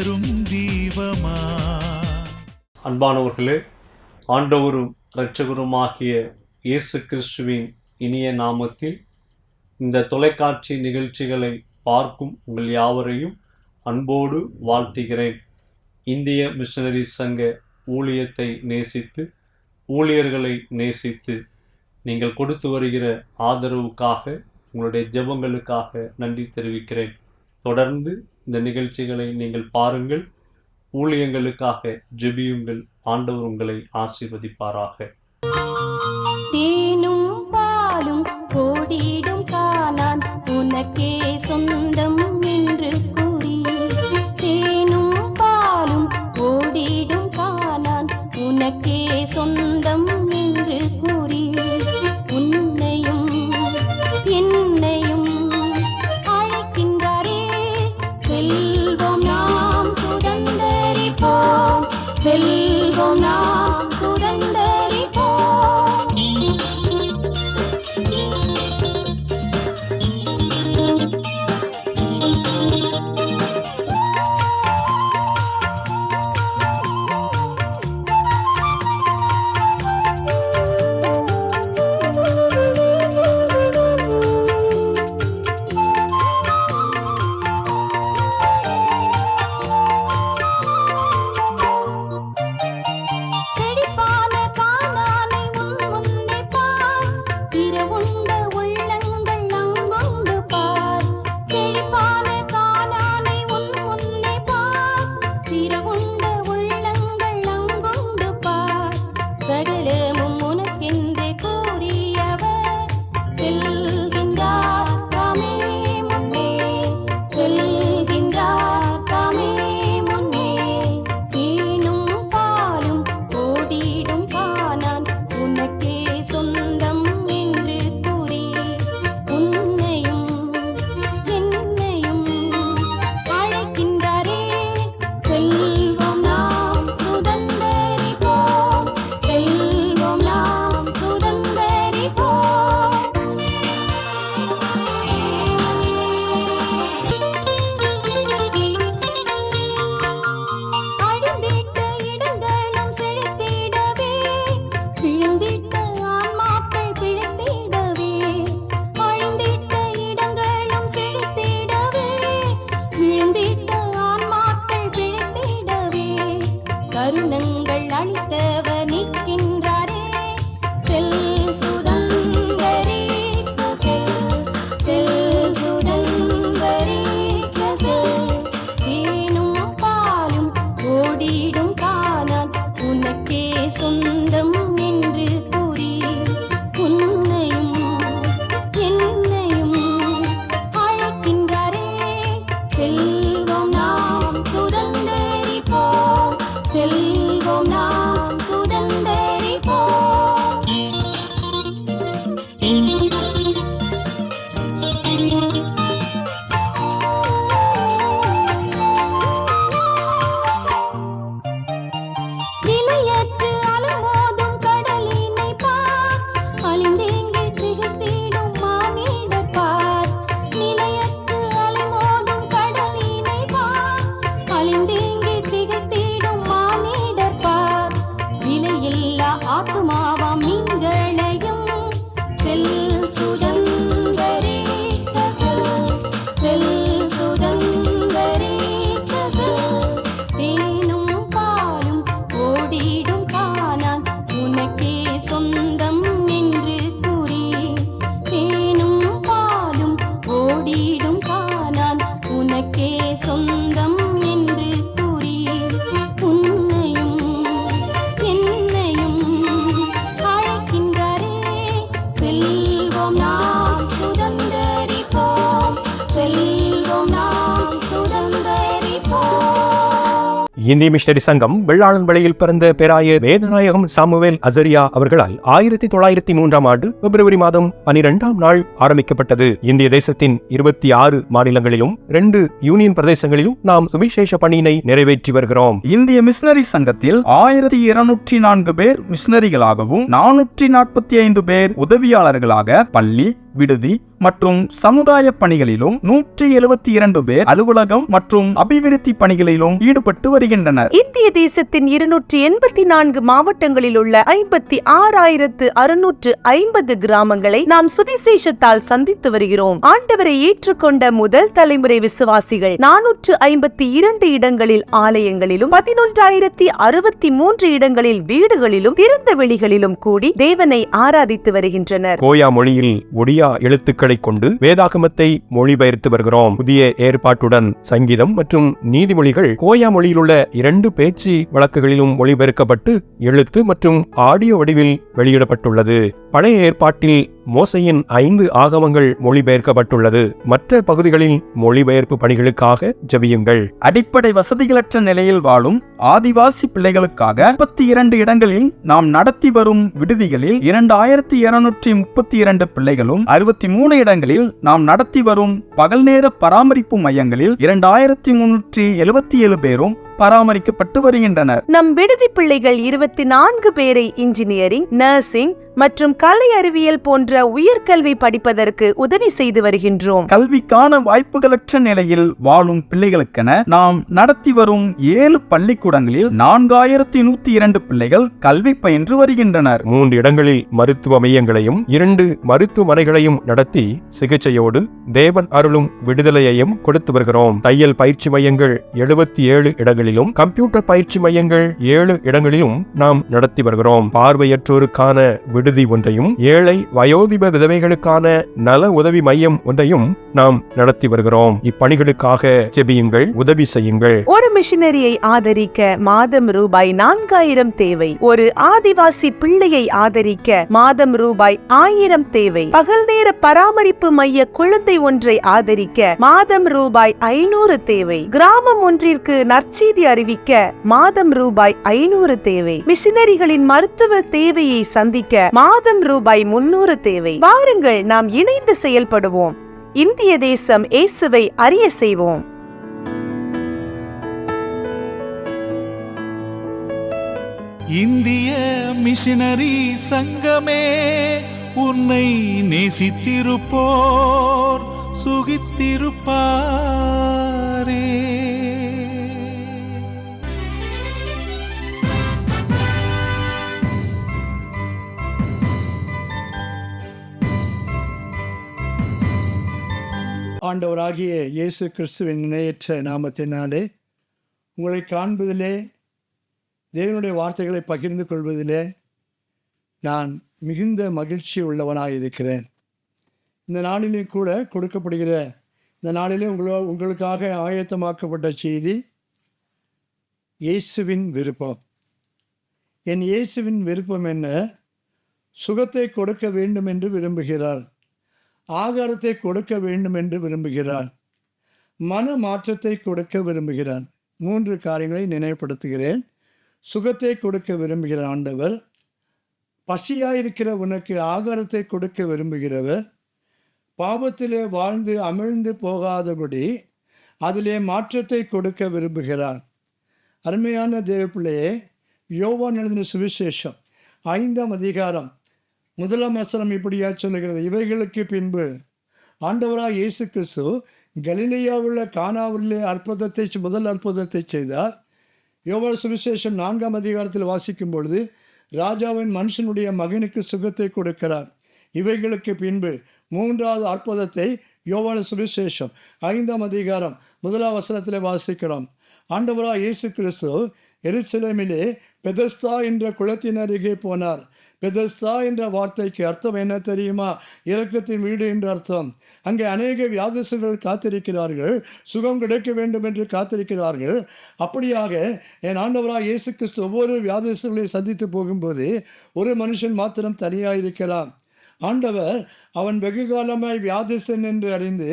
தரும் தீபமா. அன்பானவர்களே, ஆண்டவரும் இரட்சகருமாகிய இயேசு கிறிஸ்துவின் இனிய நாமத்தில் இந்த தொலைக்காட்சி நிகழ்ச்சிகளை பார்க்கும் உங்கள் யாவரையும் அன்போடு வாழ்த்துகிறேன். இந்திய மிஷனரி சங்க ஊழியத்தை நேசித்து, ஊழியர்களை நேசித்து நீங்கள் கொடுத்து வருகிற ஆதரவுக்காக, உங்களுடைய ஜெபங்களுக்காக நன்றி தெரிவிக்கிறேன். தொடர்ந்து இந்த நிகழ்ச்சிகளை நீங்கள் பாருங்கள், ஊழியங்களுக்காக ஜெபியுங்கள். ஆண்டவர் உங்களை ஆசீர்வதிப்பாராக. தேனும் பாலும் கோடிடும் கானான் உனக்கே சொந்தம் என்று கூறி, தேனும் பாலும் கோடிடும் கானான் உனக்கே சொந்தம் என்று கூறி, உன்னையும் என்னையும் அழைக்கின்றாரே. செல்வோம் நாம் சுதந்தரிப்போம், செல்வோம் நாம் சுதந்தரிப்போம். செழிப்பான கானானை உன் முன்னே பார், இரவுண்ட உள்ளங்கள் அங்கொண்டு பார். செழிப்பான கானானை உன் முன்னே பார், இரவுண்ட உள்ளங்கள் அங்கொண்டு பார். சகலமும் உனக்கென்றே கூறியவர் செல்கின்றார் தாமே முன்னே, செல்கின்றார் தாமே முன்னே. தேனும் பாலும் கோடிடும் கானான் உனக்கே சொந்தம் என்று கூறி, உன்னையும் என்னையும் அழைக்கின்றாரே. செல்வோம் நாம் சுதந்தரிப்போம், செல்வோம் நாம் சுதந்தரிப்போம். அழிந்திட்ட இடங்களும் செழித்திடவே, விழுந்திட்ட ஆன்மாக்கள் பிழைத்திடவே. அழிந்திட்ட இடங்களும் செழித்திடவே, விழுந்திட்ட ஆன்மாக்கள் பிழைத்திடவே. கருணங்கள் அளித்தவர் நிற்கின்றாரே. செல் சுதந்தரிக்க செல், செல் சுதந்தரிக்க செல். தேனும் பாலும் ஓடிடும் கானான் உனக்கே சொந்தம் என்று கூறி, உன்னையும் என்னையும் அழைக்கின்றாரே. செல்வோம் நாம் சுதந்தரிப்போம், செல்வோம் நாம் சுதந்தரிப்போம். விலையற்று அலமோதும் கடலினை பார், அழிந்தேங்கி திகைத்திடும் மானிடர் பார். நிலையற்று அலமோதும் கடலினை பார், அழிந்தேங்கி திகைத்திடும் மானிடர் பார். விலையில்லா ஆத்துமாவாம் நீங்களையும் செல் சுதந்தரிக்க செல், செல் சுதந்தரிக்க செல். தேனும் பாலும் ஓடிடும் கானான் உனக்கே சொந்தம் என்று கூறி, தேனும் பாலும் ஓடிடும் கானான் உனக்கே சொந்தம் என்று கூறி, உன்னையும் என்னையும் அழைக்கின்றாரே. செல்வோம் நாம் சுதந்தரிப்போம், செல்வோம் நாம் சுதந்தரிப்போம். இந்திய மிஷனரி சங்கம் வெள்ளாளன் வழியில் பிறந்த பேராய வேதநாயகம் சாமுவேல் அசரியா அவர்களால் 1903 பிப்ரவரி மாதம் 12ஆம் நாள் ஆரம்பிக்கப்பட்டது. இந்திய தேசத்தின் 26 மாநிலங்களிலும் 2 யூனியன் பிரதேசங்களிலும் நாம் சுவிசேஷ பணியினை நிறைவேற்றி வருகிறோம். இந்திய மிஷனரி சங்கத்தில் 1204 பேர் மிஷனரிகளாகவும் 445 பேர் உதவியாளர்களாக பள்ளி, விடுதி மற்றும் சமுதாய பணிகளிலும் 172 பேர் அலுவலகம் மற்றும் அபிவிருத்தி பணிகளிலும் ஈடுபட்டு வருகின்றனர். இந்திய தேசத்தின் 284 மாவட்டங்களில் உள்ள 56,650 கிராமங்களை நாம் சுவிசேஷத்தால் சந்தித்து வருகிறோம். ஆண்டவரை ஏற்றுக்கொண்ட முதல் தலைமுறை விசுவாசிகள் 452 இடங்களில் ஆலயங்களிலும் 11,063 இடங்களில் வீடுகளிலும் திறந்த வெளிகளிலும் கூடி தேவனை ஆராதித்து வருகின்றனர். கோயா மொழியில் ஒடியா எழுத்துக்களை கொண்டு வேதாகமத்தை மொழிபெயர்த்து வருகிறோம். புதிய ஏற்பாட்டுடன் சங்கீதம் மற்றும் நீதிமொழிகள் கோயா மொழியில் உள்ள 2 பேச்சு வழக்குகளிலும் மொழிபெயர்க்கப்பட்டு எழுத்து மற்றும் ஆடியோ வடிவில் வெளியிடப்பட்டுள்ளது. பழைய ஏற்பாட்டில் மோசையின் 5 ஆகமங்கள் மொழிபெயர்க்கப்பட்டுள்ளது. மற்ற பகுதிகளில் மொழிபெயர்ப்பு பணிகளுக்காக ஜெபியுங்கள். அடிப்படை வசதிகளற்ற நிலையில் வாழும் ஆதிவாசி பிள்ளைகளுக்காக 32 இடங்களில் நாம் நடத்தி வரும் விடுதிகளில் 2232 பிள்ளைகளும் 63 இடங்களில் நாம் நடத்தி வரும் பகல் நேர பராமரிப்பு மையங்களில் 2377 பேரும் பராமரிக்கப்பட்டு வருகின்றனர். நம் விடுதி பிள்ளைகள் 24 பேரை இன்ஜினியரிங், நர்சிங் மற்றும் கலை அறிவியல் போன்ற உயர்கல்வி படிப்பதற்கு உதவி செய்து வருகின்றோம். கல்விக்கான வாய்ப்புகளற்ற நிலையில் வாழும் பிள்ளைகளுக்கென நாம் நடத்தி வரும் 7 பள்ளிக்கூடங்களில் 4102 பிள்ளைகள் கல்வி பயின்று வருகின்றனர். 3 இடங்களில் மருத்துவ மையங்களையும் 2 மருத்துவமனைகளையும் நடத்தி சிகிச்சையோடு தேவன் அருளும் விடுதலையையும் கொடுத்து வருகிறோம். தையல் பயிற்சி மையங்கள் 77 இடங்களிலும் கம்ப்யூட்டர் பயிற்சி மையங்கள் 7 இடங்களிலும் நாம் நடத்தி வருகிறோம். பார்வையற்றோருக்கான விடுதி ஒன்றையும் ஏழை வயோதிப விதவைகளுக்கான நல உதவி மையம் ஒன்றையும் நாம் நடத்தி வருகிறோம். இப்பணிகளுக்காக ஜெபியுங்கள், உதவி செய்யுங்கள். ஒரு மிஷனரியை ஆதரிக்க மாதம் ரூபாய் 4000 தேவை. ஒரு ஆதிவாசி பிள்ளையை ஆதரிக்க மாதம் ரூபாய் 1000 தேவை. பகல் நேர பராமரிப்பு மைய குழந்தை ஒன்றை ஆதரிக்க மாதம் ரூபாய் 500 தேவை. கிராமம் ஒன்றிற்கு நற்செய்தி அறிவிக்க மாதம் ரூபாய் 500 தேவை. மிஷனரிகளின் மருத்துவ தேவையை சந்திக்க மாதம் ரூபாய் 300 தேவை. வாருங்கள், நாம் இணைந்து செயல்படுவோம். இந்திய தேசம் இயேசுவை அறிய செய்வோம். இந்திய மிஷனரி சங்கமே, உன்னை நேசித்திருப்போர் சுகித்திருப்பாரே. ஆண்டவராகிய இயேசு கிறிஸ்துவின் இணையற்ற நாமத்தினாலே உங்களை காண்பதிலே, தேவனுடைய வார்த்தைகளை பகிர்ந்து கொள்வதிலே நான் மிகுந்த மகிழ்ச்சி உள்ளவனாக இருக்கிறேன். இந்த நாளிலே கூட கொடுக்கப்படுகிற இந்த நாளிலே உங்களுக்காக ஆயத்தமாக்கப்பட்ட செய்தி இயேசுவின் விருப்பம். என் இயேசுவின் விருப்பம் என்ன? சுகத்தை கொடுக்க வேண்டும் என்று விரும்புகிறார், ஆகாரத்தை கொடுக்க வேண்டும் என்று விரும்புகிறார், மன மாற்றத்தை கொடுக்க விரும்புகிறார். 3 காரியங்களை நினைவுபடுத்துகிறேன். சுகத்தை கொடுக்க விரும்புகிற ஆண்டவர், பசியாயிருக்கிற உனக்கு ஆகாரத்தை கொடுக்க விரும்புகிறவர், பாவத்திலே வாழ்ந்து அமிழ்ந்து போகாதபடி அதிலே மாற்றத்தை கொடுக்க விரும்புகிறார். அருமையான தேவப்பிள்ளையே, யோவான் எழுதின சுவிசேஷம் 5ஆம் அதிகாரம் 1ஆம் வசனம் இப்படியா சொல்லுகிறது: இவைகளுக்கு பின்பு ஆண்டவராக இயேசு கிறிஸ்து கலிலேயாவுள்ள கானாவிலே முதல் அற்புதத்தை செய்தார். யோவான் சுவிசேஷம் 4ஆம் அதிகாரத்தில் வாசிக்கும் பொழுது ராஜாவின் மனுஷனுடைய மகனுக்கு சுகத்தை கொடுக்கிறார். இவைகளுக்கு பின்பு 3வது அற்புதத்தை யோவான் சுவிசேஷம் 5ஆம் அதிகாரம் 1ஆம் வசனத்திலே வாசிக்கிறோம். ஆண்டவராக இயேசு கிறிஸ்து எருசலேமிலே பெதஸ்தா என்ற குளத்தின் அருகே போனார். பெதஸ்தா என்ற வார்த்தைக்கு அர்த்தம் என்ன தெரியுமா? இரக்கத்தின் வீடு என்ற அர்த்தம். அங்கே அநேக வியாதிஸ்தர்கள் காத்திருக்கிறார்கள், சுகம் கிடைக்க வேண்டும் என்று காத்திருக்கிறார்கள். அப்படியாக என் ஆண்டவராக இயேசு கிறிஸ்து ஒவ்வொரு வியாதிஸ்தர்களை சந்தித்து போகும்போது ஒரு மனுஷன் மாத்திரம் தனியாக இருக்கிறான். ஆண்டவர் அவன் வெகு காலமாய் வியாதிஸ்தன் என்று அறிந்து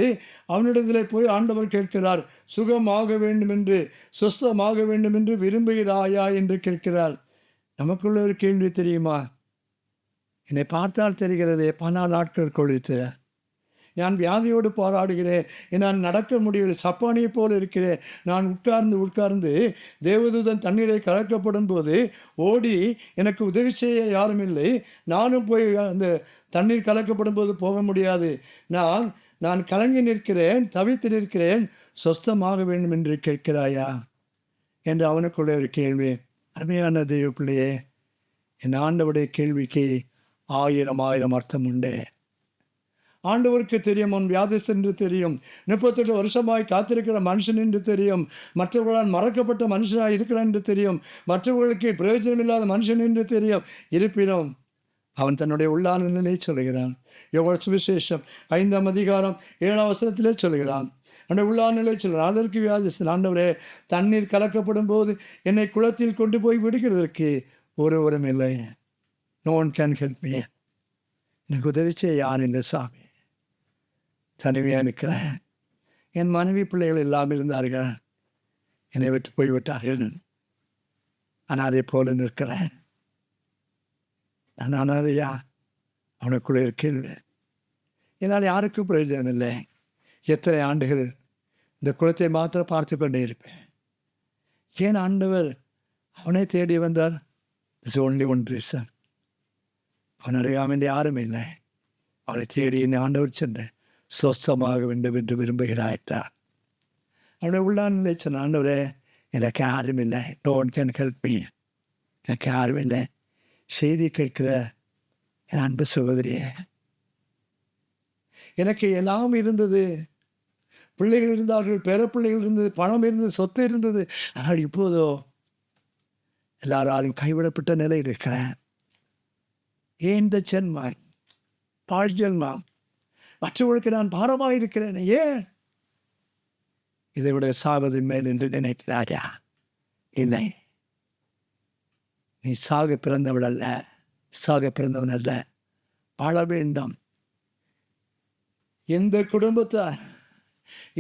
அவனிடத்தில் போய் ஆண்டவர் கேட்கிறார், சுகமாக வேண்டும் என்று, சுஸ்தமாக வேண்டும் என்று விரும்புகிறாயா என்று கேட்கிறார். நமக்குள்ள ஒரு கேள்வி தெரியுமா? என்னை பார்த்தால் தெரிகிறது, பல நாட்கள் கொழித்து நான் வியாதியோடு போராடுகிறேன், நான் நடக்க முடியவில்லை, சப்பானியை போல் இருக்கிறேன். நான் உட்கார்ந்து தேவதூதன் தண்ணீரை கலக்கப்படும் போது ஓடி எனக்கு உதவி செய்ய யாரும் இல்லை. நானும் போய் அந்த தண்ணீர் கலக்கப்படும் போது போக முடியாது. நான் கலங்கி நிற்கிறேன், தவித்து நிற்கிறேன், சொஸ்தமாக வேண்டும் என்று கேட்கிறாயா என்று அவனுக்குள்ளே ஒரு கேள்வி. அருமையான தெய்வ பிள்ளையே, என் ஆண்டவருடைய கேள்விக்கு 1000 அர்த்தம் உண்டு. ஆண்டவருக்கு தெரியும், உன் வியாதிஸ்தன் என்று தெரியும், 38 வருஷமாய் காத்திருக்கிற மனுஷன் என்று தெரியும், மற்றவர்களால் மறக்கப்பட்ட மனுஷனாய் இருக்கிறான் என்று தெரியும், மற்றவர்களுக்கு பிரயோஜனம் இல்லாத மனுஷன் என்று தெரியும். இருப்பினும் அவன் தன்னுடைய உள்ளான நிலையை சொல்கிறான். யோவான் சுவிசேஷம் 5ஆம் அதிகாரம் 7ஆம் வசனத்திலே சொல்கிறான். அந்த உள்ளான நிலையை சொல்கிறான். அதற்கு வியாதிஸ்தன், ஆண்டவரே, தண்ணீர் கலக்கப்படும் போது என்னை குளத்தில் கொண்டு போய் விடுகிறதற்கு ஒருவரும் இல்லை. No one can help me. எனக்கு உதவி செய்ய யார் இல்லை சாமி. தனிமையாக இருக்கிறேன். என் மனைவி பிள்ளைகள் எல்லாம் இருந்தார்கள், என்னை விட்டு போய்விட்டார்கள். அனாதை போல நிற்கிறேன். நான் அனாதையா? அவனுக்குள்ளே இருக்கிறேன். என்னால் யாருக்கும் பிரயோஜனம் இல்லை. எத்தனை ஆண்டுகள் இந்த குலத்தை மாத்திரம் பார்த்து கொண்டே இருப்பேன். ஏன் ஆண்டவர் அவனை தேடி வந்தார்? It's only one reason. அவன் அறியாமல் யாரும் இல்லை. அவனை தேடி என்னை ஆண்டவர் சென்றேன். சொஸ்தமாக வேண்டும் என்று விரும்புகிறாயிட்டார். அவனுடைய உள்ளான நிலை சொன்ன, ஆண்டவரே, எனக்கு யாரும் இல்லை. No one can help me. எனக்கு யாரும் இல்லை. செய்தி கேட்கிற என் அன்பு சகோதரியே, எனக்கு எல்லாம் இருந்தது. பிள்ளைகள் இருந்தார்கள், பேரப்பிள்ளைகள் இருந்தது, பணம் இருந்தது, சொத்து இருந்தது. ஆனால் இப்போதோ எல்லாராலும் கைவிடப்பட்ட நிலை இருக்கிறேன். ஏன் இந்த ஜென்மம், பாழ் ஜென்மம்? மற்றவர்களுக்கு நான் பாரமாக இருக்கிறேன். ஏன் இதை விட சாவது மேல் என்று நினைக்கிறாயா? இல்லை, நீ சாக பிறந்தவள் அல்ல, சாக பிறந்தவன் அல்ல, வாழ வேண்டும். எந்த குடும்பத்தார்,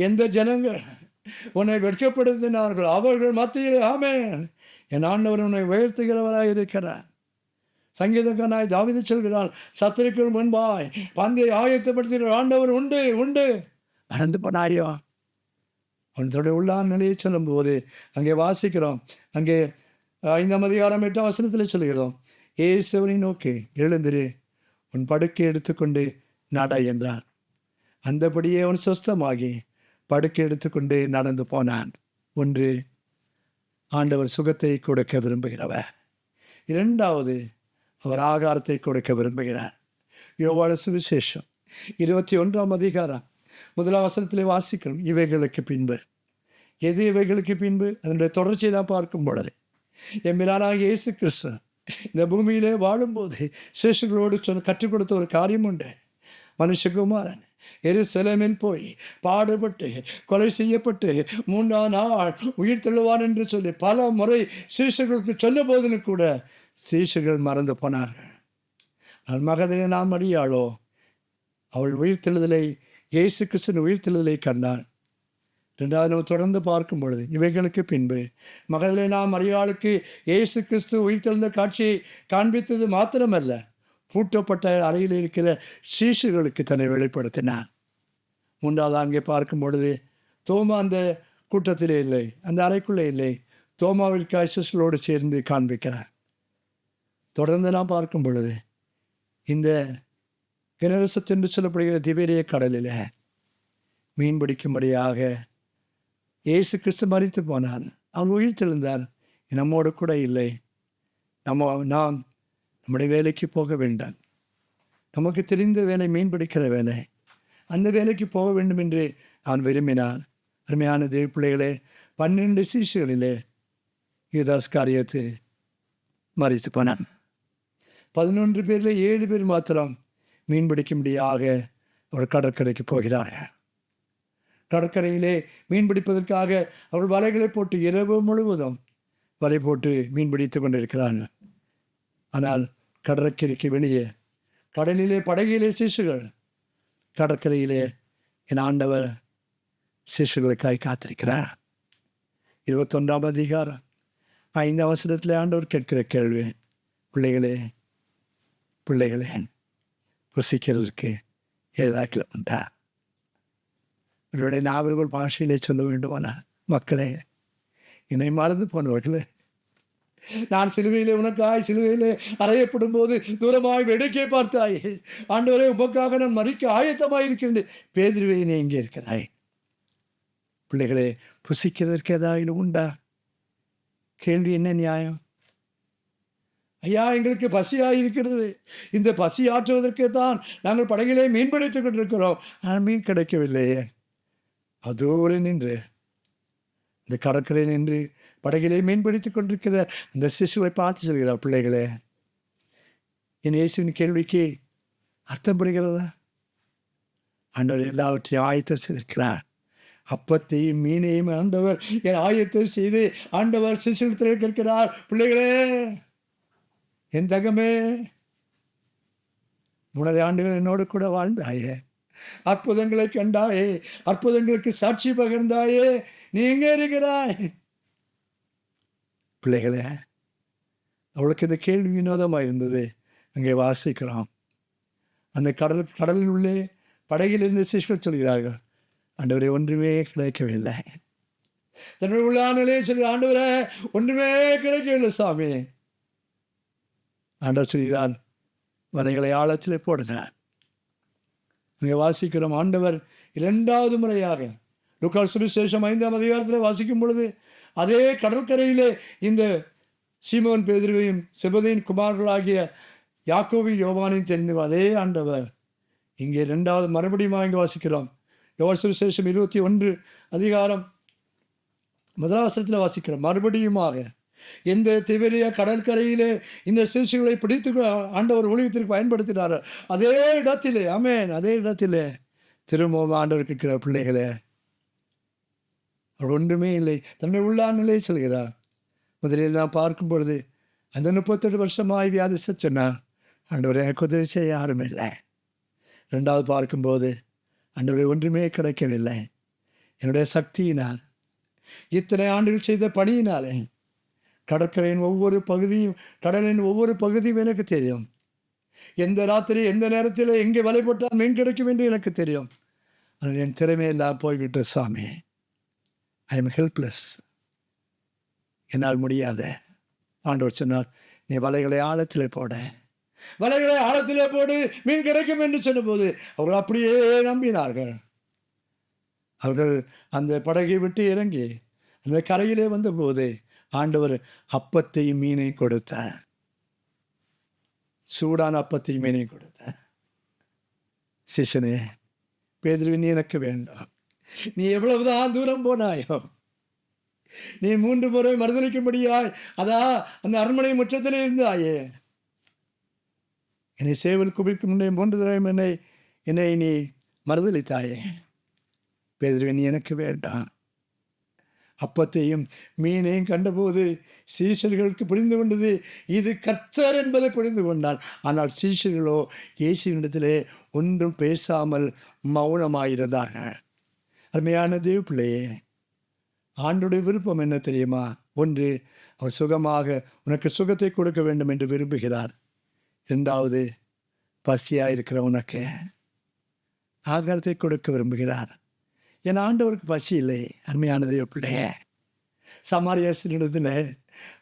எந்த ஜனங்கள் உன்னை வெட்கப்படுத்தினார்கள், அவர்கள் மத்தியில் ஆமென், என் ஆண்டவர் உன்னை உயர்த்துகிறவராக இருக்கிறார். சங்கீதக்காரனாய் தாவீது சொல்கிறான், சத்துருக்கள் முன்பாய் பந்தையை ஆயத்தப்படுத்துகிற ஆண்டவர் உண்டு உண்டு. மறந்து போனாயோ? அவனுடைய உள்ளான நிலையை சொல்லும் போது அங்கே வாசிக்கிறோம். அங்கே 5ஆம் அதிகாரம் 8ஆம் வசனத்தில் சொல்கிறோம், இயேசுவை நோக்கி எழுந்திரு, உன் படுக்கை எடுத்துக்கொண்டு நட என்றார். அந்தபடியே அவன் சொஸ்தமாகி படுக்கை எடுத்துக்கொண்டு நடந்து போனான். ஒன்று, ஆண்டவர் சுகத்தை கொடுக்க விரும்புகிறவர். இரண்டாவது, அவர் ஆகாரத்தை கொடுக்க விரும்புகிறார். யோவான் சுவிசேஷம் 21ஆம் அதிகாரம் 1ஆம் வசனத்திலே வாசிக்கிறோம், இவைகளுக்கு பின்பு. எது இவைகளுக்கு பின்பு? அதனுடைய தொடர்ச்சியை நான் பார்க்கும் பொழுது, எம்பிரானாகிய இயேசு கிறிஸ்து இந்த பூமியிலே வாழும்போது சிஷ்யர்களோடு கற்றுக் கொடுத்த ஒரு காரியம் உண்டு. மனுஷகுமாரன் எருசலேமில் போய் பாடுபட்டு கொலை செய்யப்பட்டு 3ஆம் நாள் உயிர் தெழுவான் என்று சொல்லி பல முறை சீஷர்களுக்கு சொன்ன போதிலும் கூட சீஷர்கள் மறந்து போனார்கள். நான் மகதலே நாம் மரியாளோ, அவள் உயிர்த்தெழுதலை, இயேசு கிறிஸ்துவின் உயிர்த்தெழுதலை கண்டாள். ரெண்டாவது நம்ம தொடர்ந்து பார்க்கும் பொழுது, இவைகளுக்கு பின்பு மகதலே நாம் மரியாளுக்கு இயேசு கிறிஸ்து உயிர்த்தெழுந்த காட்சியை காண்பித்தது மாத்திரமல்ல, பூட்டப்பட்ட அறையில் இருக்கிற சீஷர்களுக்கு தன்னை வெளிப்படுத்தினார். மூன்றாவது அங்கே பார்க்கும் பொழுது, தோமா அந்த கூட்டத்திலே இல்லை, அந்த அறைக்குள்ளே இல்லை. தோமாவிற்கு சீஷர்களோடு சேர்ந்து காண்பிக்கிறார். தொடர்ந்து நாம் பார்க்கும் பொழுது, இந்த கிணரசத்து என்று சொல்லப்படுகிற திபேரிய கடலில் மீன் பிடிக்கும்படியாக இயேசு கிறிஸ்து மரித்து போனார். அவன் உயிர்த்தெழுந்தார். நம்மோடு கூட இல்லை. நாம் நம்முடைய வேலைக்கு போக வேண்டாம். நமக்கு தெரிந்த வேலை மீன் பிடிக்கிற வேலை. அந்த வேலைக்கு போக வேண்டும் என்று அவன் விரும்பினான். அருமையான தேவ பிள்ளைகளே, 12 சீஷர்களிலே யூதாஸ் காரியத்து மரித்து போனான். 11 பேரில் 7 பேர் மாத்திரம் மீன் பிடிக்கும்படியாக ஒரு கடற்கரைக்கு போகிறார்கள். கடற்கரையிலே மீன் பிடிப்பதற்காக அவர்கள் வலைகளை போட்டு இரவு முழுவதும் வலை போட்டு மீன் பிடித்து கொண்டிருக்கிறார்கள். ஆனால் கடற்கரைக்கு வெளியே கடலிலே படகிலே சீஷர்கள், கடற்கரையிலே என் ஆண்டவர் சீஷர்களுக்காய் காத்திருக்கிறார். 21ஆம் அதிகாரம் 5ஆம் வசனத்திலே ஆண்டவர் கேட்கிற கேள்வி, பிள்ளைகளே புசிக்கிறதுக்கு ஏதாக்கில் உண்டா? இவருடைய நாவல்கள் பாஷையிலே சொல்ல வேண்டுமானா, மக்களே, என்னை மறந்து போனவர்களே, நான் சிலுவையிலே உனக்காய் சிலுவையிலே அறையப்படும் போது தூரமாய் வேடிக்கை பார்த்தாய். ஆண்டவரே, உமக்காக நான் மறிக்க ஆயத்தமாய் இருக்கின்றேன். பேதுருவே, நீ எங்கே இருக்கிறாய்? பிள்ளைகளே, புசிக்கிறதற்கு ஏதாவது உண்டா? கேள்வி என்ன நியாயம்? ஐயா, எங்களுக்கு பசியாக இருக்கிறது, இந்த பசி ஆற்றுவதற்கு தான் நாங்கள் படகிலே மீன் பிடித்துக் கொண்டிருக்கிறோம். ஆனால் மீன் கிடைக்கவில்லையே. அதோடு நின்று இந்த கடற்கரையில் நின்று படகிலே மீன் பிடித்துக் கொண்டிருக்கிற அந்த சிசுவை பார்த்து சொல்கிறார், பிள்ளைகளே, என் இயேசுவின் கேள்விக்கு அர்த்தம் புரிகிறதா? ஆண்டவர் எல்லாவற்றையும் ஆயத்தம் செய்திருக்கிறார். அப்பத்தையும் மீனையும் ஆண்டவர் என் ஆயத்தம் செய்து ஆண்டவர் சிசுவிடத்தில் கேட்கிறார், பிள்ளைகளே, என் தகமே, 3 ஆண்டுகள் என்னோடு கூட வாழ்ந்தாயே, அற்புதங்களை கண்டாயே, அற்புதங்களுக்கு சாட்சி பகிர்ந்தாயே, நீ எங்கே இருக்கிறாய்? பிள்ளைகளே, அவளுக்கு இந்த கேள்வி வினோதமாக இருந்தது. அங்கே வாசிக்கிறோம், அந்த கடலில் உள்ளே படகில் இருந்து சிஷ்கள் சொல்கிறார்கள், ஆண்டவரே, ஒன்றுமே கிடைக்கவில்லை. தன்னுடைய உள்ளானலே சொல்லி, ஆண்டவரே, ஒன்றுமே கிடைக்கவில்லை சாமி. ஆண்டவர் சொல்கிறார், வலைகளை ஆழத்திலே போடுகிறார். அங்கே வாசிக்கிறோம், ஆண்டவர் 2வது முறையாக லூக்கா சுவிசேஷம் 5ஆம் அதிகாரத்தில் வாசிக்கும் பொழுது, அதே கடற்கரையிலே இந்த சீமோன் பேதுருவையும் செபதேயின் குமாரர்களாகிய யாக்கோபையும் யோவானையும் தெரிந்து அதே ஆண்டவர் இங்கே 2வது மறுபடியும் இங்கே வாசிக்கிறோம். யோவான் சுவிசேஷம் 21 அதிகாரம் 1 வசனத்தில் வாசிக்கிறோம், மறுபடியுமாக எந்த திபெரியா கடற்கரையிலே இந்த சிசுகளை பிடித்து ஆண்டவர் ஊழியத்திற்கு பயன்படுத்தினார், அதே இடத்திலே, ஆமென், அதே இடத்திலே திரும்பவும் ஆண்டவர் கேட்கிற, பிள்ளைகளே, அவர் ஒன்றுமே இல்லை, தன்னை உள்ளானலே சொல்கிறார். முதலில் நான் பார்க்கும் பொழுது அந்த 38 வருஷமாய் வியாதிச சொன்னார், ஆண்டவர் எனக்கு உதவி செய்ய யாரும் இல்லை. 2வது பார்க்கும்போது, ஆண்டவரை ஒன்றுமே கிடைக்கவில்லை, என்னுடைய சக்தியினால், இத்தனை ஆண்டுகள் செய்த பணியினாலே, கடற்கரையின் ஒவ்வொரு பகுதியும், கடலின் ஒவ்வொரு பகுதியும் எனக்கு தெரியும். எந்த ராத்திரி எந்த நேரத்தில் எங்கே வலை போட்டால் மீன் கிடைக்கும் என்று எனக்கு தெரியும். ஆனால் என் திறமையெல்லாம் போய்விட்ட சாமி. ஐ எம் ஹெல்ப்லெஸ், என்னால் முடியாத. ஆண்டவர் சொன்னார், நீ வலைகளை ஆழத்திலே போட, வலைகளை ஆழத்திலே போடு, மீன் கிடைக்கும் என்று சொன்னபோது அவர்கள் அப்படியே நம்பினார்கள். அவர்கள் அந்த படகை விட்டு இறங்கி அந்த கரையிலே வந்தபோது ஆண்டவர் அப்பத்தையும் மீனையும் கொடுத்தார். சூடான அப்பத்தையும் மீனையும் கொடுத்தார். சிஷனே பேதுருவே, நீ எனக்கு வேண்டாம். நீ எவ்வளவுதான் தூரம் போனாயோ, நீ 3 முறை மறுதளிக்கும்படியாய் அந்த அரண்மனை முற்றத்திலே இருந்தாயே, என்னை சேவல் குபிக்கு முன்னே 3 தடவை என்னை நீ மறுதளித்தாயே. பேதுருவே, நீ எனக்கு வேண்டாம். அப்பத்தையும் மீனையும் கண்டபோது சீஷர்களுக்கு புரிந்து கொண்டது, இது கர்த்தர் என்பதை புரிந்து கொண்டார். ஆனால் சீஷர்களோ இயேசுவினிடத்திலே ஒன்றும் பேசாமல் மௌனமாயிருந்தார்கள். அருமையான தேவ பிள்ளையே, ஆண்டோடைய விருப்பம் என்ன தெரியுமா? ஒன்று, அவர் சுகமாக உனக்கு சுகத்தை கொடுக்க வேண்டும் என்று விரும்புகிறார். 2வது, பசியாக இருக்கிற உனக்கு ஆகாரத்தை கொடுக்க விரும்புகிறார். என் ஆண்டவருக்கு பசி இல்லை. அருமையான தேவ பிள்ளையே, சமாரியத்தினிடத்தில்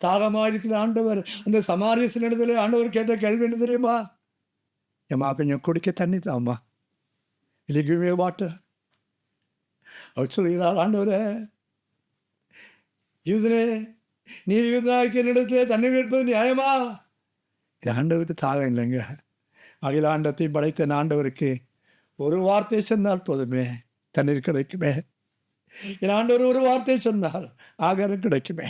தாகமாக இருக்கிற ஆண்டவர், அந்த சமாரியத்தினிடத்தில் ஆண்டவர் கேட்ட கேள்வி என்ன தெரியுமா? ஏம்மா, கொஞ்சம் குடிக்க தண்ணி தாம்மா, இல்லை வாட்டர். அவர் சொல்கிறார், ஆண்டவரே, யூதனே, நீ யூதனாக்கு என்னிடத்திலே தண்ணீர் எடுப்பது நியாயமா? இது ஆண்டவருக்கு தாகம் இல்லைங்க. அகிலாண்டத்தையும் படைத்த ஆண்டவருக்கு ஒரு வார்த்தை சொன்னால் போதுமே, தண்ணீர் கிடைக்குமே. என் ஆண்டவர் ஒரு வார்த்தை சொன்னால் ஆகாரம் கிடைக்குமே.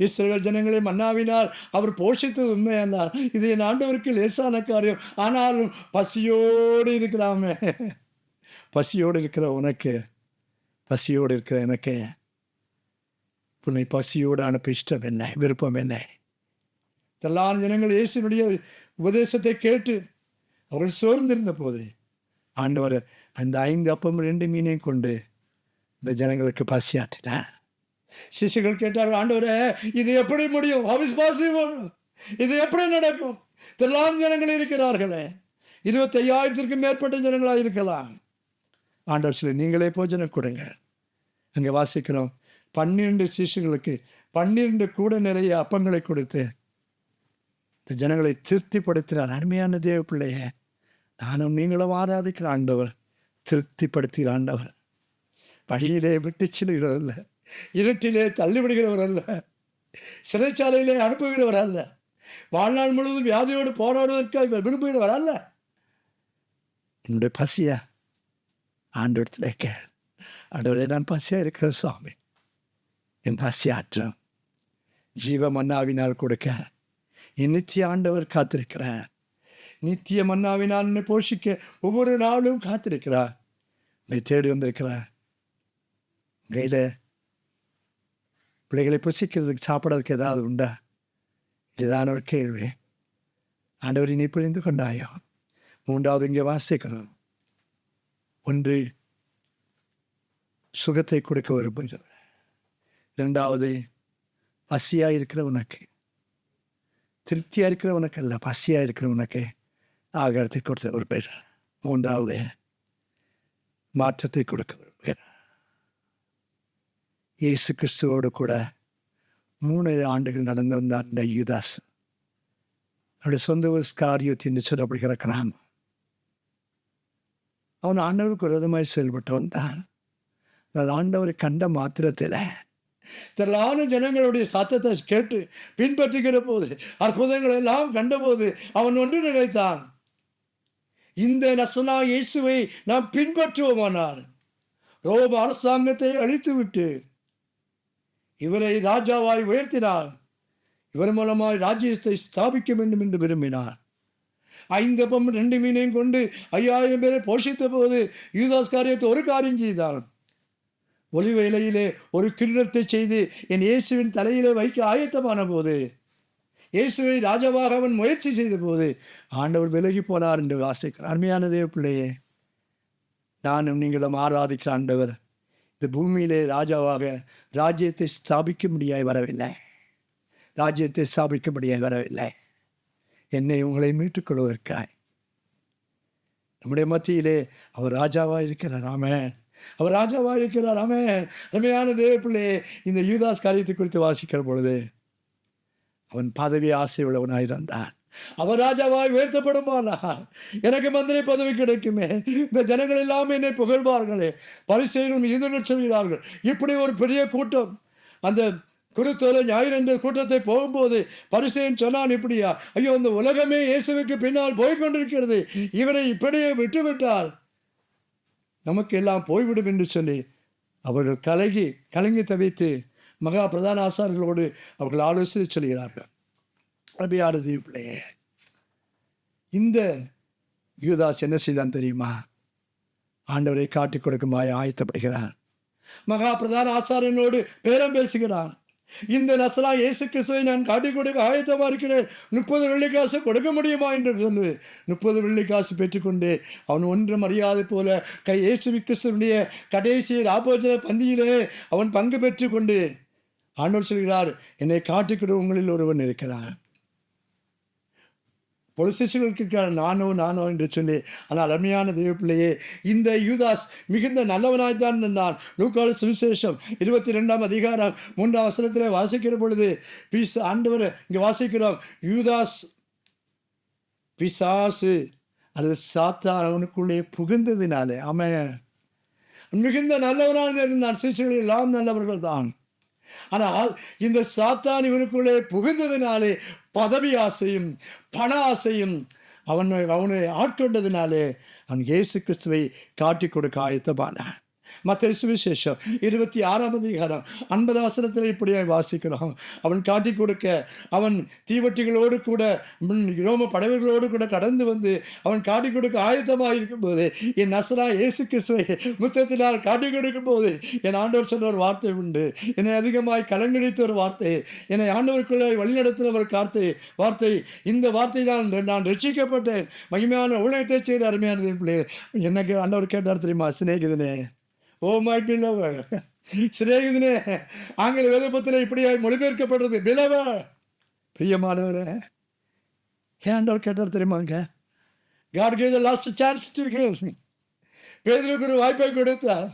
இஸ்ரவேல் ஜனங்களை மன்னாவினால் அவர் போஷித்தது உண்மையானால் இது என் ஆண்டவருக்கு லேசான காரியம். ஆனாலும் பசியோடு இருக்கிறாமே, பசியோடு இருக்கிற உனக்கு, பசியோடு இருக்கிற எனக்கு உன்னை பசியோடு அனுப்ப இஷ்டம் என்ன, விருப்பம் என்ன? எல்லா ஜனங்கள் இயேசுனுடைய உபதேசத்தை கேட்டு அவர்கள் சோர்ந்திருந்த போது ஆண்டவர் அந்த 5 அப்பமும் 2 மீனையும் கொண்டு இந்த ஜனங்களுக்கு பசியாற்றினார். சிசுகள் கேட்டார்கள், ஆண்டவரே, இது எப்படி முடியும்? How is possible? இது எப்படி நடக்கும்? எல்லா ஜனங்கள் இருக்கிறார்களே, 25,000க்கும் மேற்பட்ட ஜனங்களாக இருக்கலாம். ஆண்டவர் சொல்லி, நீங்களே போஜனம் கொடுங்க. அங்கே வாசிக்கிறோம், 12 சிசுகளுக்கு 12 கூட நிறைய அப்பங்களை கொடுத்து இந்த ஜனங்களை திருப்திப்படுத்தினார். அருமையான தேவ பிள்ளையே, நானும் நீங்களும் ஆராதிக்கிற ஆண்டவர் திருப்திப்படுத்துகிற ஆண்டவர். வழியிலே விட்டு செல்கிறவர் அல்ல, இருட்டிலே தள்ளிவிடுகிறவர் அல்ல, சிறைச்சாலையிலே அனுப்புகிறவர் அல்ல, வாழ்நாள் முழுவதும் வியாதியோடு போராடுவதற்காக இவர் விரும்புகிறவர் அல்ல. என்னுடைய பசியா ஆண்டவரத்தில் கேள். ஆண்டவரே, நான் பசியா இருக்கிற சுவாமி, என் பசியாற்றம் ஜீவ மன்னாவினால் கொடுக்க என் நித்திய ஆண்டவர் காத்திருக்கிறார். நித்திய மன்னாவினால் என்னை போஷிக்க ஒவ்வொரு நாளும் காத்திருக்கிறார். என்னை தேடி வந்திருக்கிறார். கையில் பிள்ளைகளை புசிக்கிறதுக்கு சாப்பிட்றதுக்கு ஏதாவது உண்டா? இதுதான் ஒரு கேள்வி. ஆண்டவர் நீ புரிந்து கொண்டாயோ? 3வது இங்கே வாசிக்கிறோம். 1 சுகத்தை கொடுக்க விரும்புகிறவர். 2வது பசியாக இருக்கிற உனக்கு, திருப்தியாக இருக்கிற உனக்கு அல்ல, பசியாக இருக்கிற உனக்கு ஆகாரத்தை கொடுத்த ஒரு பேர். 3வது மாற்றத்தை கொடுக்க விரும்புகிறார். இயேசு கிறிஸ்துவோடு கூட 3 ஆண்டுகள் நடந்து வந்தார் இந்த யூதாஸ். அவருடைய சொந்த ஒரு ஸ்காரியோத் என்று சொல்லப்படுகிற கிராமம். அவன் ஆண்டவருக்கு விரோதமாய் செயல்பட்டவன் தான். ஆண்டவரை கண்ட மாத்திரத்தில் திரளான ஜனங்களுடைய சத்தத்தை கேட்டு பின்பற்றுகிற போது, அற்புதங்கள் எல்லாம் கண்டபோது அவன் ஒன்று நினைத்தான், இந்த நசனா இயேசுவை நாம் பின்பற்றுவோமானால் ரோம அரசாங்கத்தை அழித்துவிட்டு இவரை ராஜாவாய் உயர்த்தினார், இவர் மூலமாய் ராஜ்யத்தை ஸ்தாபிக்க வேண்டும் என்று விரும்பினார். 5 அப்பம் 2 மீனையும் கொண்டு 5000 பேரை போஷித்த போது யூதாஸ் காரியத்தை ஒரு காரியம் செய்தான். ஒலிவ இலையிலே ஒரு கிண்ணத்தை செய்து என் இயேசுவின் தலையிலே வைக்க ஆயத்தமான போது, இயேசுவை ராஜாவாக அவன் முயற்சி செய்த போது ஆண்டவர் விலகி போனார் என்று வாசிக்கிறார். அருமையான தேவ பிள்ளையே, நானும் நீங்களும் ஆராதிக்கிற ஆண்டவர் இந்த பூமியிலே ராஜாவாக ராஜ்யத்தை ஸ்தாபிக்க முடியாய் வரவில்லை. ராஜ்யத்தை ஸ்தாபிக்க முடியாய் வரவில்லை. என்னை உங்களை மீட்டுக்கொள்வதற்காய் நம்முடைய மத்தியிலே அவர் ராஜாவாக இருக்கிறார். ஆமென். அவர் ராஜாவாக இருக்கிறார். ஆமென். அருமையான தேவ பிள்ளையே, இந்த யூதாஸ் காரியத்தை குறித்து வாசிக்கிற பொழுது அவன் பதவி ஆசை உள்ளவனாயிருந்தான். அவர் ராஜாவாய் உயர்த்தப்படுமானால் எனக்கு மந்திரி பதவி கிடைக்குமே, இந்த ஜனங்கள் எல்லாம் என்னை புகழ்வார்களே, பரிசேயரும் யூதர்கள் சொல்கிறார்கள். இப்படி ஒரு பெரிய கூட்டம் அந்த குருத்தோலை ஞாயிறு என்ற கூட்டத்தை போகும்போது பரிசேயன் சொன்னான், இப்படியா? ஐயோ, இந்த உலகமே இயேசுவுக்கு பின்னால் போய்கொண்டிருக்கிறது, இவரை இப்படியே விட்டுவிட்டால் நமக்கு எல்லாம் போய்விடும் என்று சொல்லி அவர்கள் கலங்கி தவித்து மகா பிரதான ஆசாரியர்களோடு அவர்கள் ஆலோசனை சொல்கிறார்கள். அருமையான தீபிள்ளையே, இந்த யூதாஸ் என்ன செய்தான் தெரியுமா? ஆண்டவரை காட்டிக் கொடுக்குமாய் ஆயத்தப்படுகிறான். மகா பிரதான ஆசாரியனோடு பேரம் பேசுகிறான். இந்த நசரா இயேசு கிறிஸ்துவை நான் காட்டிக் கொடுக்க ஆயத்தமாக இருக்கிறேன், 30 வெள்ளிக்காசு கொடுக்க முடியுமா என்று சொல்லு. 30 வெள்ளிக்காசு பெற்றுக்கொண்டு அவன் ஒன்றும் அறியாத போல இயேசு கிறிஸ்துவனுடைய கடைசி ராபோஜன பந்தியிலே அவன் பங்கு பெற்று கொண்டு ஆண்டவர் சொல்கிறார், என்னை காட்டிக் கொடுவங்களில் ஒருவன் இருக்கிறான். பொலிசிகளுக்கு இருக்கிறார், நானோ என்று சொல்லி. ஆனால் அருமையான தேவ பிள்ளையே, இந்த யூதாஸ் மிகுந்த நல்லவனாய்த்தான் இருந்தான். லூக்காஸ் சுவிசேஷம் 22ஆம் அதிகாரம் 3ஆம் வசனத்தில் வாசிக்கிற பொழுது ஆண்டவர் இங்கே வாசிக்கிறோம், யூதாஸ் பிசாசு அல்லது சாத்தான் அவனுக்குள்ளே புகுந்ததினாலே அவன் மிகுந்த நல்லவனாக இருந்தான். சிசுகள் எல்லாம் நல்லவர்கள் தான். ஆனால் இந்த சாத்தான் இவனுக்குள்ளே புகுந்ததினாலே பதவி ஆசையும் பண ஆசையும் அவனை ஆட்கொண்டதினாலே அவன் இயேசு கிறிஸ்துவை காட்டிக் கொடுக்க ஆயத்தமானான். மத்தேயு சுவிசேஷம் 26ஆம் அதிகாரம் 50 வசனத்தில் இப்படியே வாசிக்கிறோம். அவன் காட்டிக் கொடுக்க அவன் தீவட்டிகளோடு கூட ரோம படைவர்களோடு கூட கடந்து வந்து அவன் காட்டிக் கொடுக்க ஆயத்தமாக இருக்கும் போது, என் நசரா இயேசு கிறிஸ்துவை முத்தத்தினால் காட்டிக் கொடுக்கும் போது என் ஆண்டவர் சொன்ன ஒரு வார்த்தை உண்டு. என்னை அதிகமாய் கலங்கடித்த ஒரு வார்த்தை, என்னை ஆண்டவருக்குள்ளே வழிநடத்தின ஒரு வார்த்தை. இந்த வார்த்தை நான் ரட்சிக்கப்பட்டேன், மகிமையான ஊழியத்தை செய்த அருமையான பிள்ளை. எனக்கு ஆண்டவர் கேட்டார் தெரியுமா? சிநேகிதனே, ஓ மை பிலவர், சிநேகிதனே. ஆங்கில வேதபுத்திரத்தில் இப்படியாய் மொழிபெயர்க்கப்படுறது பிலவர், பிரியமானவரே. ஆண்டவர் கேட்டார் தெரியுமாங்க? God gave the last chance to give. பேதுருக்கு ஒரு வாய்ப்பை கொடுத்தார்.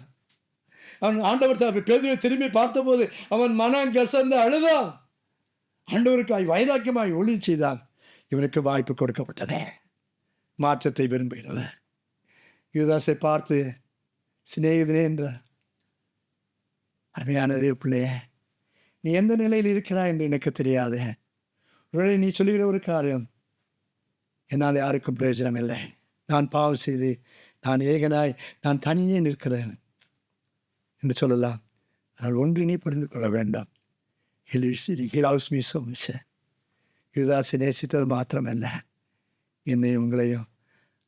அவன் ஆண்டவர் பேதுருவை திரும்பி பார்த்தபோது அவன் மனம் கசந்து அழுதான். ஆண்டவருக்காய் வைராக்கியமாய் ஒளி செய்தான். இவனுக்கு வாய்ப்பு கொடுக்கப்பட்டதே. மாற்றத்தை விரும்புகிறவன் யூதாசை பார்த்து சிநேகிதனே என்ற அருமையானதே பிள்ளையே, நீ எந்த நிலையில் இருக்கிறாய் என்று எனக்கு தெரியாது. ஒருவேளை நீ சொல்லுகிற ஒரு காரியம், என்னால் யாருக்கும் பிரயோஜனம் இல்லை, நான் பாவம் செய்து நான் ஏகனாய் நான் தனியே நிற்கிறேன் என்று சொல்லலாம். ஆனால் ஒன்று நீ புரிந்து கொள்ள வேண்டாம். யூதாசை நேசித்தது மாத்திரமல்ல, என்னை உங்களையும்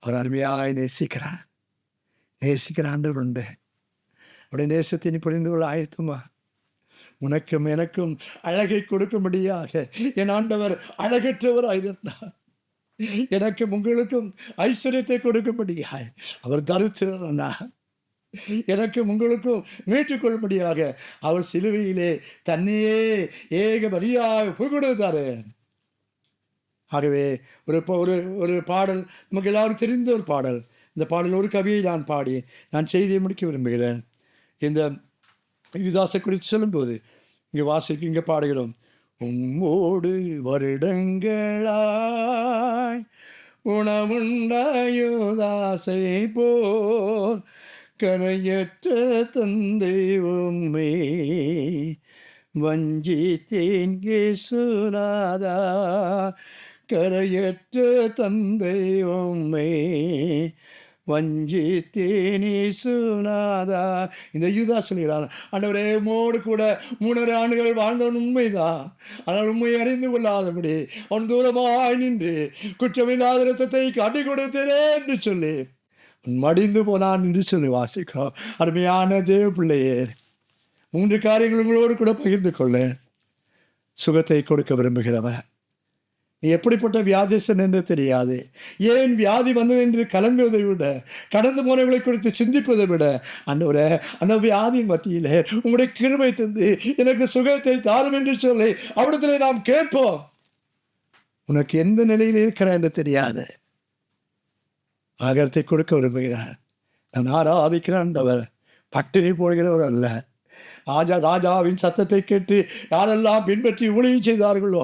அவர் அருமையாக நேசிக்கிறார். நேசிக்கிற ஆண்டவர் உண்டு. அவருடைய நேசத்தை நீ புரிந்து கொள்ள ஆயத்தமா? உனக்கும் எனக்கும் அழகை கொடுக்கும்படியாக என் ஆண்டவர் அழகற்றவராயிருந்தார். எனக்கும் உங்களுக்கும் ஐஸ்வர்யத்தை கொடுக்கும்படியாக அவர் தரித்திரனா. எனக்கும் உங்களுக்கும் மீட்டுக்கொள்ளும்படியாக அவர் சிலுவையிலே தன்னையே ஏக பலியாக புகழ்ந்தாரு. ஆகவே ஒரு பாடல் நமக்கு எல்லாரும் தெரிந்த ஒரு பாடல். இந்த பாடல் ஒரு கவியை நான் பாடி நான் செய்தியை முடிக்க விரும்புகிறேன். இந்த யூதாசை குறித்து சொல்லும்போது இங்கே பாடுகிறோம். உம்மோடு வருடங்களாய் உணவுண்டாயுதாசை போர் கரையற்ற தந்தை உம்மை வஞ்சித்தேன் இயேசுநாதா, கரையற்ற தந்தை உம்மை வஞ்சித்தேன் இயேசுநாதா. இந்த யூதாஸ் சொல்கிறார், ஆண்டவரே உம்மோடு கூட 3.5 ஆண்டுகள் வாழ்ந்தவன் உண்மைதான், ஆனால் உண்மையை அறிந்து கொள்ளாதபடி அவன் தூரமாய் நின்று குற்றமில்லாத இரத்தத்தை காட்டி கொடுத்தேனே என்று சொல்லி மடிந்து போனான் என்று சொல்லி வாசிக்கிறோம். அருமையான தேவ பிள்ளையே, 3 காரியங்கள் உங்களோடு கூட பகிர்ந்து கொள்ள. சுகத்தை கொடுக்க விரும்புகிறவன். நீ எப்படிப்பட்ட வியாதிசன் என்று தெரியாது. ஏன் வியாதி வந்தது என்று கலங்குவதை விட, கடந்து போனவர்களை குறித்து சிந்திப்பதை விட, ஆண்டவரே அந்த வியாதியின் மத்தியிலே உங்களுடைய கிருபை தந்து எனக்கு சுகத்தை தாரும் என்று சொல்லி அவரிடத்தில் நாம் கேட்போம். உனக்கு எந்த நிலையில் இருக்கிற என்று தெரியாது. ஆகாரத்தை கொடுக்க விரும்புகிறார். நான் ஆராதிக்கிற ஆண்டவர் பட்டினி போடுகிறவர் அல்ல. ராஜாவின் சத்தத்தை கேட்டு யாரெல்லாம் பின்பற்றி ஊழியம் செய்தார்களோ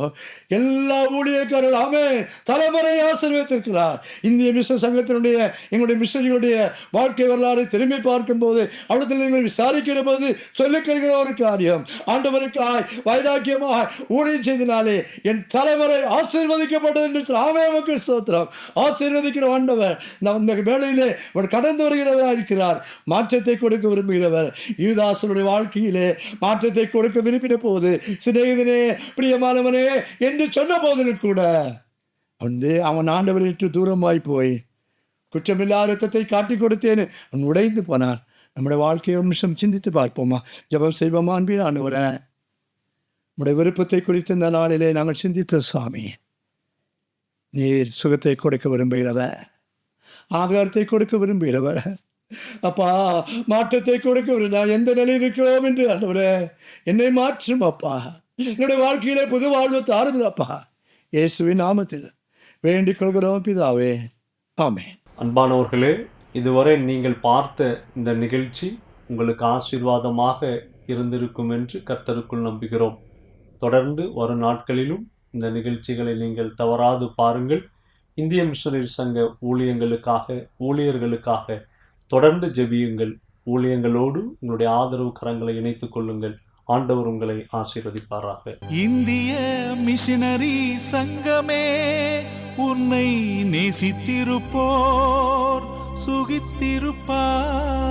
எல்லா ஊழியக்காரர்கள் ஆமென் தலைமுறை ஆசீர்வதித்திருக்கிறார். இந்திய மிஷன் சங்கத்தினுடைய எங்களுடைய மிஷனரிகளுடைய வாழ்க்கை வரலாறு திரும்பி பார்க்கும்போது அவரிடத்தில் நீங்கள் விசாரிக்கிற போது சொல்லிக்கொள்கிற ஒரு காரியம், ஆண்டவருக்காய் வைராக்கியமாய் ஊழியம் செய்தனாலே என் தலைமுறை ஆசீர்வதிக்கப்பட்டது என்று ஆமென் ஸ்தோத்திரம். ஆசீர்வதிக்கிற ஆண்டவர் இந்த வேளையிலே அவர் கடந்து வருகிறவராக இருக்கிறார். மாற்றத்தை கொடுக்க விரும்புகிறவர். யூதாசனுடைய வாழ்க்கையிலே மாற்றத்தை கொடுக்க விரும்பின போது சிநேகிதனே பிரியமானவனே என்று சொன்ன போதிலும் கூட அவன் ஆண்டவரை விட்டு தூரமாய் போய் குற்றமில்லாத இரத்தத்தை காட்டி கொடுத்தேன்னு அவன் உடைந்து போனான். நம்முடைய வாழ்க்கையை ஒரு நிமிஷம் சிந்தித்து பார்ப்போமா? ஜெபம் செய்வோமா? அன்பின் ஆண்டவரே, நம்முடைய விருப்பத்தை குறித்து இந்த நாளிலே நாங்கள் சிந்தித்த சுவாமி, நீர் சுகத்தை கொடுக்க விரும்புகிறவர், ஆகாரத்தை கொடுக்க விரும்புகிறவர், அப்பா மாற்றத்தை கொடுக்க நான் எந்த நிலையில் இருக்கிறோம் என்று ஆண்டவரே என்னை மாற்றும் அப்பா. என்னுடைய வாழ்க்கையிலே புது வாழ்வு தாருங்கப்பா. இயேசுவின் நாமத்தில் வேண்டிக் கொள்கிறோம் பிதாவே, ஆமென். அன்பானவர்களே, இதுவரை நீங்கள் பார்த்த இந்த நிகழ்ச்சி உங்களுக்கு ஆசீர்வாதமாக இருந்திருக்கும் என்று கர்த்தருக்குள் நம்புகிறோம். தொடர்ந்து வரும் நாட்களிலும் இந்த நிகழ்ச்சிகளை நீங்கள் தவறாது பாருங்கள். இந்திய மிஷனரி சங்க ஊழியர்களுக்காக தொடர்ந்து ஜெபியுங்கள். ஊழியங்களோடு உங்களுடைய ஆதரவு கரங்களை இணைத்துக் கொள்ளுங்கள். ஆண்டவர் உங்களை ஆசீர்வதிப்பாராக. இந்திய மிஷனரி சங்கமே உன்னை நேசித்திருப்போர் சுகித்திருப்பார்.